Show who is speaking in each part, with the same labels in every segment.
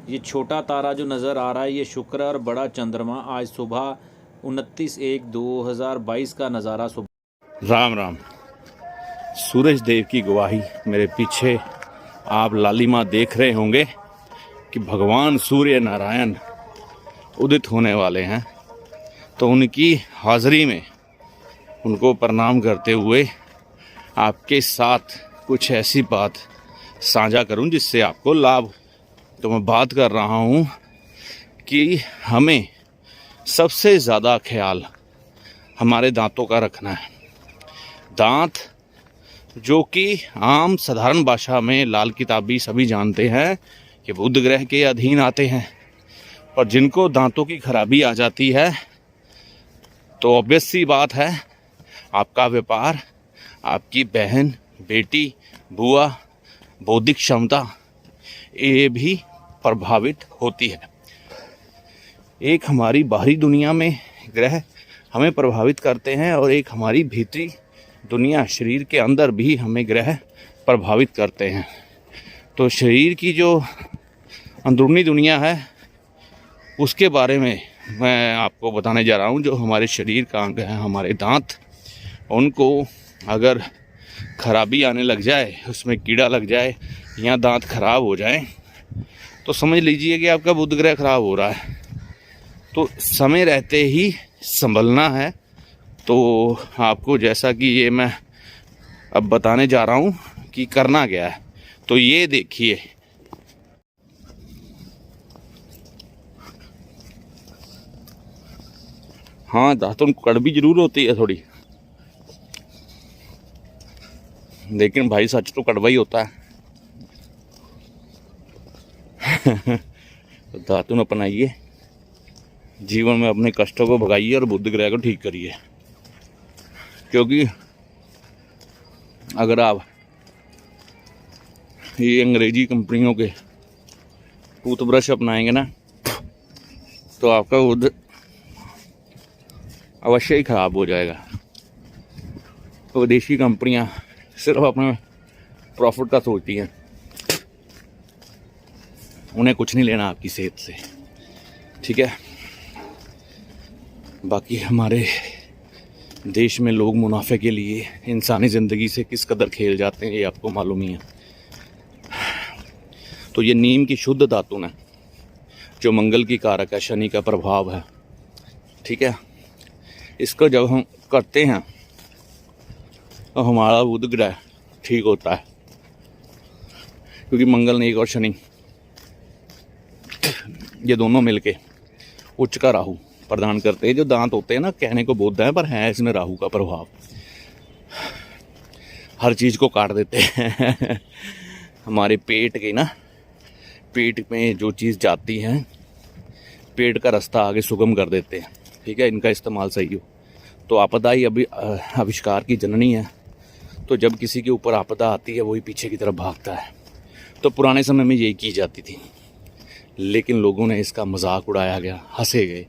Speaker 1: ये छोटा तारा जो नज़र आ रहा है ये शुक्र और बड़ा चंद्रमा आज सुबह 29/1/2022 का नज़ारा सुबह।
Speaker 2: राम राम। सूरज देव की गवाही मेरे पीछे आप लालिमा देख रहे होंगे कि भगवान सूर्य नारायण उदित होने वाले हैं। तो उनकी हाजिरी में उनको प्रणाम करते हुए आपके साथ कुछ ऐसी बात साझा करूं जिससे आपको लाभ। तो मैं बात कर रहा हूं कि हमें सबसे ज़्यादा ख्याल हमारे दांतों का रखना है। दांत जो कि आम साधारण भाषा में लाल किताबी सभी जानते हैं कि बुध ग्रह के अधीन आते हैं, और जिनको दांतों की खराबी आ जाती है तो ऑब्वियस सी बात है आपका व्यापार, आपकी बहन, बेटी, बुआ, बौद्धिक क्षमता ये भी प्रभावित होती है। एक हमारी बाहरी दुनिया में ग्रह हमें प्रभावित करते हैं और एक हमारी भीतरी दुनिया शरीर के अंदर भी हमें ग्रह प्रभावित करते हैं। तो शरीर की जो अंदरूनी दुनिया है उसके बारे में मैं आपको बताने जा रहा हूँ। जो हमारे शरीर का अंग है, हमारे दांत, उनको अगर खराबी आने लग जाए, उसमें कीड़ा लग जाए या दांत खराब हो जाए तो समझ लीजिए कि आपका बुध ग्रह खराब हो रहा है। तो समय रहते ही संभलना है। तो आपको जैसा कि ये मैं अब बताने जा रहा हूँ कि करना क्या है, तो ये देखिए। हाँ, दांतों में कड़वी जरूर होती है थोड़ी, लेकिन भाई सच तो कड़वा ही होता है। तो दातुन अपनाइए, जीवन में अपने कष्टों को भगाइए और बुध ग्रह को ठीक करिए। क्योंकि अगर आप ये अंग्रेजी कंपनियों के टूथब्रश अपनाएंगे ना तो आपका बुध अवश्य ही खराब हो जाएगा। तो विदेशी कंपनियां सिर्फ अपने प्रॉफिट का सोचती हैं, उन्हें कुछ नहीं लेना आपकी सेहत से, ठीक है। बाकी हमारे देश में लोग मुनाफे के लिए इंसानी ज़िंदगी से किस कदर खेल जाते हैं ये आपको मालूम ही है। तो ये नीम की शुद्ध दातुन है जो मंगल की कारक है, शनि का प्रभाव है, ठीक है। इसको जब हम करते हैं तो हमारा बुध ग्रह ठीक होता है, क्योंकि मंगल नेक और शनि ये दोनों मिलके उच्च का राहु प्रदान करते हैं। जो दांत होते हैं ना, कहने को बुध है पर है इसमें राहु का प्रभाव, हर चीज़ को काट देते हैं। हमारे पेट के ना, पेट में जो चीज़ जाती है पेट का रास्ता आगे सुगम कर देते हैं, ठीक है। इनका इस्तेमाल सही हो तो आपदा ही अभी आविष्कार की जननी है। तो जब किसी के ऊपर आपदा आती है वही पीछे की तरफ भागता है। तो पुराने समय में यही की जाती थी, लेकिन लोगों ने इसका मजाक उड़ाया गया, हंसे गए,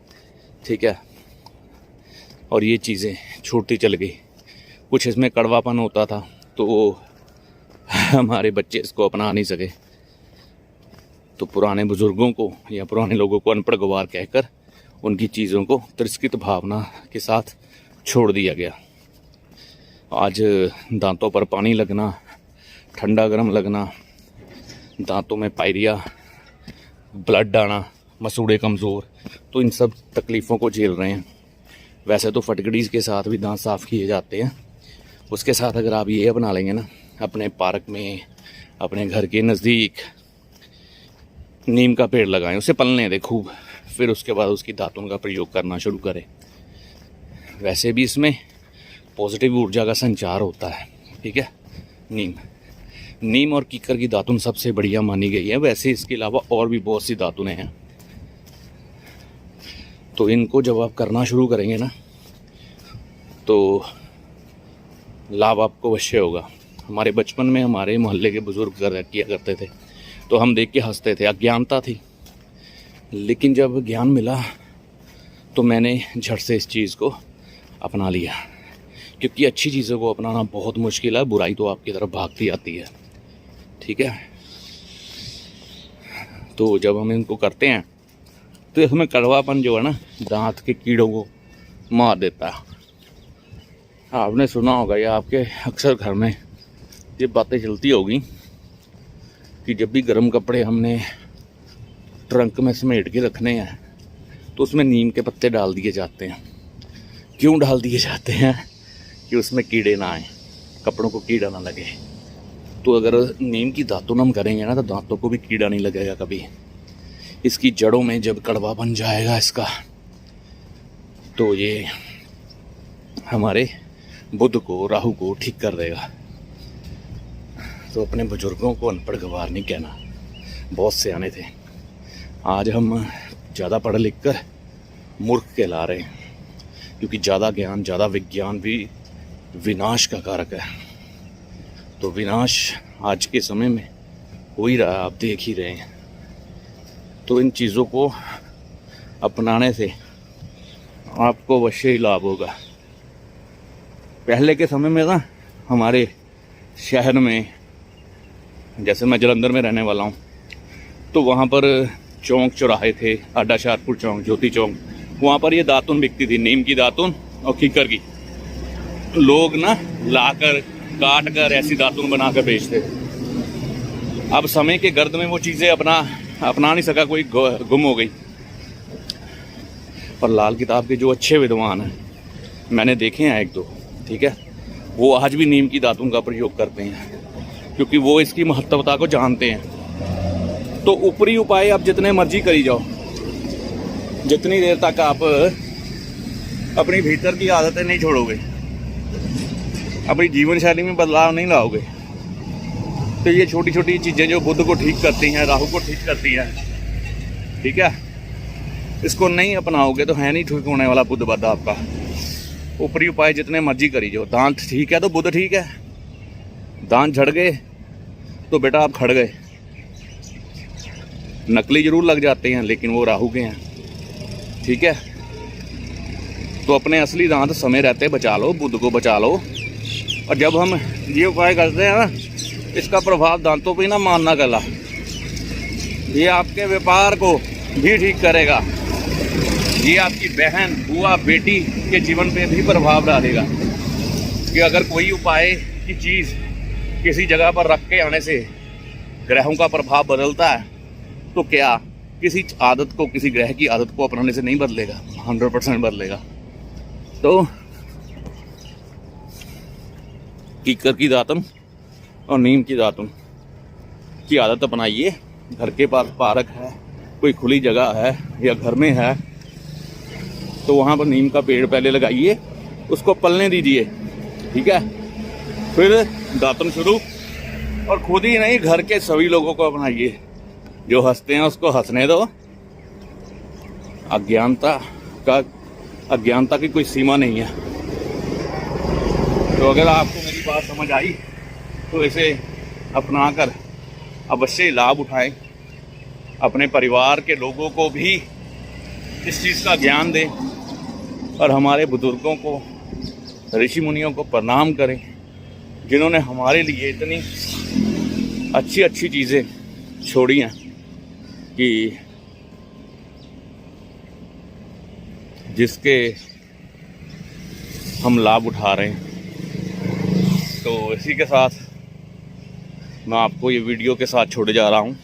Speaker 2: ठीक है, और ये चीज़ें छूटती चल गई। कुछ इसमें कड़वापन होता था तो हमारे बच्चे इसको अपना नहीं सके, तो पुराने बुजुर्गों को या पुराने लोगों को अनपढ़ गवार कहकर उनकी चीज़ों को तिरस्कृत भावना के साथ छोड़ दिया गया। आज दांतों पर पानी लगना, ठंडा गर्म लगना, दांतों में पायरिया, ब्लड आना, मसूड़े कमज़ोर, तो इन सब तकलीफ़ों को झेल रहे हैं। वैसे तो फटकड़ीज़ के साथ भी दांत साफ़ किए जाते हैं, उसके साथ अगर आप ये अपना लेंगे ना, अपने पार्क में, अपने घर के नज़दीक नीम का पेड़ लगाएं, उसे पलने दें खूब, फिर उसके बाद उसकी दातुन का प्रयोग करना शुरू करें। वैसे भी इसमें पॉजिटिव ऊर्जा का संचार होता है, ठीक है। नीम और कीकर की दातुन सबसे बढ़िया मानी गई है। वैसे इसके अलावा और भी बहुत सी दातुनें हैं, तो इनको जब आप करना शुरू करेंगे ना तो लाभ आपको अवश्य होगा। हमारे बचपन में हमारे मोहल्ले के बुजुर्ग किया करते थे तो हम देख के हंसते थे, अज्ञानता थी। लेकिन जब ज्ञान मिला तो मैंने झट से इस चीज़ को अपना लिया, क्योंकि अच्छी चीज़ों को अपनाना बहुत मुश्किल है, बुराई तो आपकी तरफ भागती आती है, ठीक है। तो जब हम इनको करते हैं तो इसमें कड़वापन जो है ना दांत के कीड़ों को मार देता है। आपने सुना होगा या आपके अक्सर घर में ये बातें चलती होगी कि जब भी गर्म कपड़े हमने ट्रंक में समेट के रखने हैं तो उसमें नीम के पत्ते डाल दिए जाते हैं। क्यों डाल दिए जाते हैं? कि उसमें कीड़े ना आए, कपड़ों को कीड़ा ना लगे। तो अगर नीम की दातुन हम करेंगे ना तो दांतों को भी कीड़ा नहीं लगेगा कभी। इसकी जड़ों में जब कड़वा बन जाएगा इसका, तो ये हमारे बुध को, राहु को ठीक कर देगा। तो अपने बुजुर्गों को अनपढ़ गवार नहीं कहना, बहुत सियाने थे। आज हम ज़्यादा पढ़ लिख कर मूर्ख कहला रहे हैं, क्योंकि ज़्यादा ज्ञान, ज़्यादा विज्ञान भी विनाश का कारक है। तो विनाश आज के समय में हो ही रहा है, आप देख ही रहे हैं। तो इन चीज़ों को अपनाने से आपको अवश्य ही लाभ होगा। पहले के समय में ना हमारे शहर में, जैसे मैं जलंधर में रहने वाला हूँ, तो वहाँ पर चौक चौराहे थे, अड्डा शाहपुर चौक, ज्योति चौक, वहाँ पर ये दातुन बिकती थी, नीम की दातुन और कीकर की। लोग ना लाकर काट कर ऐसी दातुन बना कर बेचते थे। अब समय के गर्द में वो चीज़ें अपना नहीं सका, कोई गुम हो गई। पर लाल किताब के जो अच्छे विद्वान हैं, मैंने देखे हैं एक दो, ठीक है, वो आज भी नीम की दातुन का प्रयोग करते हैं, क्योंकि वो इसकी महत्वता को जानते हैं। तो ऊपरी उपाय आप जितने मर्जी करी जाओ, जितनी देर तक आप अपनी भीतर की आदतें नहीं छोड़ोगे, अपनी जीवन शैली में बदलाव नहीं लाओगे, तो ये छोटी छोटी चीज़ें जो बुध को ठीक करती हैं, राहु को ठीक करती हैं, ठीक है, इसको नहीं अपनाओगे तो है नहीं ठीक होने वाला बुध बद आपका। ऊपरी उपाय जितने मर्जी करी जाओ, दांत ठीक है तो बुध ठीक है, दांत झड़ गए तो बेटा आप खड़ गए। नकली जरूर लग जाते हैं लेकिन वो राहु के हैं, ठीक है। तो अपने असली दांत समय रहते बचा लो, बुध को बचा लो। और जब हम ये उपाय करते हैं ना, इसका प्रभाव दांतों पे ना मानना गला, ये आपके व्यापार को भी ठीक करेगा, ये आपकी बहन, बुआ, बेटी के जीवन पे भी प्रभाव डालेगा। कि अगर कोई उपाय की चीज़ किसी जगह पर रख के आने से ग्रहों का प्रभाव बदलता है, तो क्या किसी आदत को, किसी ग्रह की आदत को अपनाने से नहीं बदलेगा? 100% बदलेगा। तो कीकर की दातुन और नीम की दातुन की आदत अपनाइए। घर के पास पार्क है, कोई खुली जगह है या घर में है, तो वहाँ पर नीम का पेड़ पहले लगाइए, उसको पलने दीजिए, ठीक है, फिर दातुन शुरू। और खुद ही नहीं, घर के सभी लोगों को अपनाइए। जो हंसते हैं उसको हंसने दो। अज्ञानता की कोई सीमा नहीं है। तो अगर आपको मेरी बात समझ आई तो इसे अपनाकर अवश्य लाभ उठाएं। अपने परिवार के लोगों को भी इस चीज़ का ज्ञान दें और हमारे बुजुर्गों को, ऋषि मुनियों को प्रणाम करें, जिन्होंने हमारे लिए इतनी अच्छी अच्छी चीज़ें छोड़ी हैं कि जिसके हम लाभ उठा रहे हैं। तो इसी के साथ मैं आपको ये वीडियो के साथ छोड़े जा रहा हूँ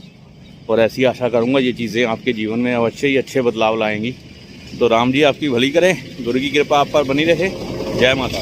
Speaker 2: और ऐसी आशा करूँगा ये चीज़ें आपके जीवन में अवश्य ही अच्छे बदलाव लाएंगी। तो राम जी आपकी भली करें, गुरु की कृपा आप पर बनी रहे। जय माता।